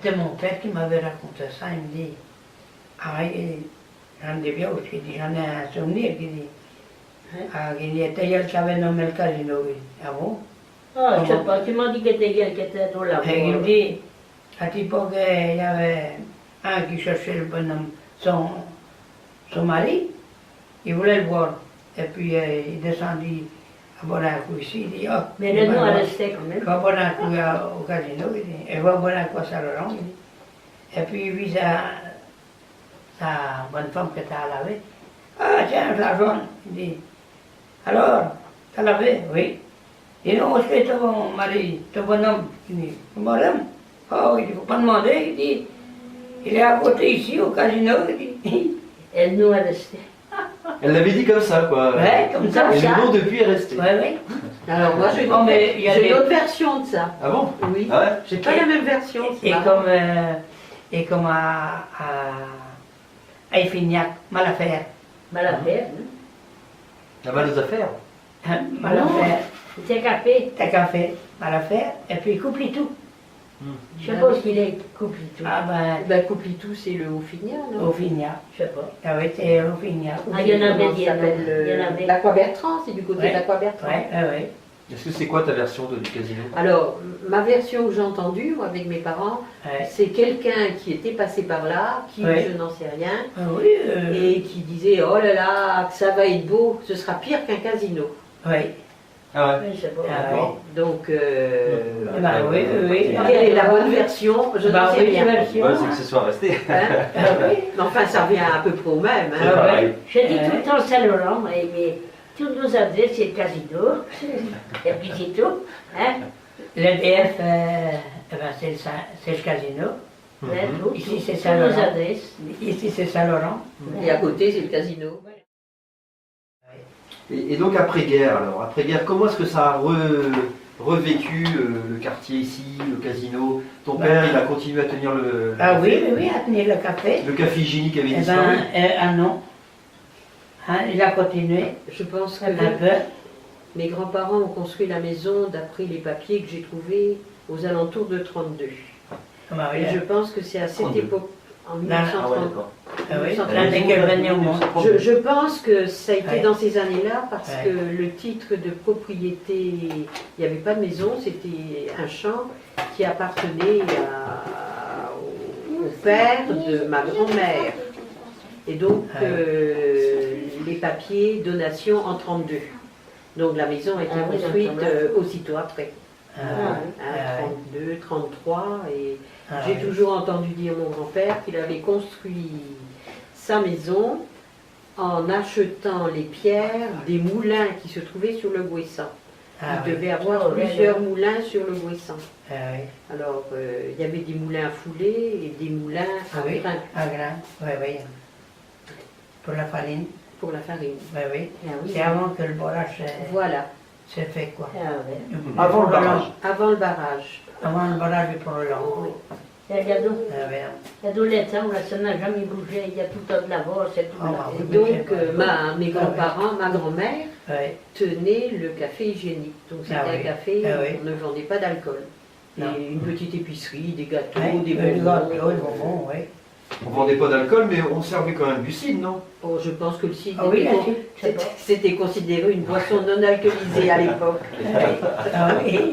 C'était mon père qui m'avait raconté ça. Il me dit, ah, j'en ai bien aussi, j'en ai un souvenir, qui dit. Ah, il était hier qui avait nommé le casino. Il dit, ah bon? Ah, je sais pas, tu m'as dit que c'était hier qui était dans la Et il me dit, à l'époque, il y avait un qui cherchait le bonhomme, son mari, il voulait le voir. Et puis il descendit à boire un coup ici, il dit, oh, Mais le nom est resté quand même. il va boire un coup au casino, il dit, et va boire un coup à Saint-Laurent, il dit. Et puis il vit sa bonne femme qui était à laver. Ah tiens, la jaune, il dit, alors, t'as lavé? Oui. Il dit, non, est-ce que ton mari, ton bonhomme? Il dit, madame? Oh, il ne faut pas demander, il dit, il est à côté ici au casino, il dit. Et le nom est resté. Elle l'avait dit comme ça, quoi. Ouais, comme ça. Et le nom depuis est resté. Ouais, ouais. Alors moi j'ai Oh, mais il y a des- une autre version de ça. Ah bon? Oui. Ah ouais? J'ai pas la même version. c'est Et marrant. comme à Effignac, Malafère. Mal à faire. La mal aux affaires. Malafère, C'est café. t'as café, Malafère, et puis Couplitou. Je sais pas ce qu'il est, coupe et tout. Ah ben, Ben Couplitou c'est le Haut-Fignat, non? au Fignac. Je sais pas. Ah oui, c'est au Fignac. Ah, il y en avait, Comment il y ça en s'appelle avait, il y en avait. l'Aqua-Bertrand, c'est du côté Ouais. de l'Aqua-Bertrand. Ouais, ouais, ouais. Est-ce que c'est quoi ta version du casino? Alors, ma version que j'ai entendue, moi, avec mes parents, Ouais. c'est quelqu'un qui était passé par là, qui, Ouais. je n'en sais rien, Ah oui, et qui disait, oh là là, que ça va être beau, ce sera pire qu'un casino. oui. Ah ouais? Oui, je sais pas. Ah Bon. Donc, Eh ben, oui, oui, oui. quelle est la bonne version? Je Bah n'en sais oui, rien. version. Ouais, c'est que ce soit resté. Hein Ah oui. Mais enfin, ça revient à peu près au même. C'est Hein. Ah pareil. ouais. Je dis tout le temps Saint-Laurent, mais toutes nos adresses, c'est le casino. Et puis c'est tout. Hein? Le DF, eh ben, c'est le casino. Ouais, tout, Ici, tout, c'est toutes Saint-Laurent. nos adresses. Ici, c'est Saint-Laurent. Et à côté, c'est le casino. Et donc après-guerre, alors, après-guerre, comment est-ce que ça a revécu le quartier ici, le casino? Ton Bah. père, il a continué à tenir le, Ah oui, oui, oui, à tenir le café. le café hygiénique avait Eh disparu? ben, ah non. Hein, il a continué Je pense que un peu. mes grands-parents ont construit la maison, d'après les papiers que j'ai trouvés, aux alentours de 32. Ah Et je pense que c'est à cette 32. époque, en Ah Non. ouais, 1930. d'accord. Ah oui, 1932. l'année qu'elle venait au monde. Je pense que ça a été Ouais. dans ces années-là parce Ouais. que le titre de propriété, il n'y avait pas de maison, c'était un champ qui appartenait au père de ma grand-mère. Et donc, Ah oui. les papiers, donation en 32. Donc la maison a été Ah oui, construite donc, là. aussitôt après. Ah, Hein, ah, 32, 33. Et ah, j'ai oui. toujours entendu dire mon grand-père qu'il avait construit sa maison en achetant les pierres des moulins qui se trouvaient sur le Gouessant. Ah, Il oui. devait avoir Ah, ouais, plusieurs ouais. moulins sur le Gouessant. Ah, oui. Alors, il y avait des moulins à fouler et des moulins Ah à oui, grain à grain, oui, oui. Pour la farine, pour la farine. oui, oui. Ah oui. C'est avant que le barrage Voilà, s'est fait, quoi. Ah ouais. Avant le Pour barrage. avant le barrage. Avant le barrage et pour le long. Et regarde, Ah, oui. il y a de l'étang, là, ça n'a jamais bougé, il y a tout un de la bosse, c'est tout Ah, là. bah Et oui. donc, mais c'est mes grands-parents, ma grand-mère, Oui, tenait le café hygiénique. Donc c'était Ah un oui. café Ah où oui. on ne vendait pas d'alcool. Non. Et une petite épicerie, des gâteaux, oui. des Le bonbons. gâteau, le bonbon, oui. On vendait pas d'alcool, mais on servait quand même du cidre, non? Oh, je pense que le cidre Ah oui, était, là, je sais c'était considéré une boisson non alcoolisée à l'époque. Ah oui.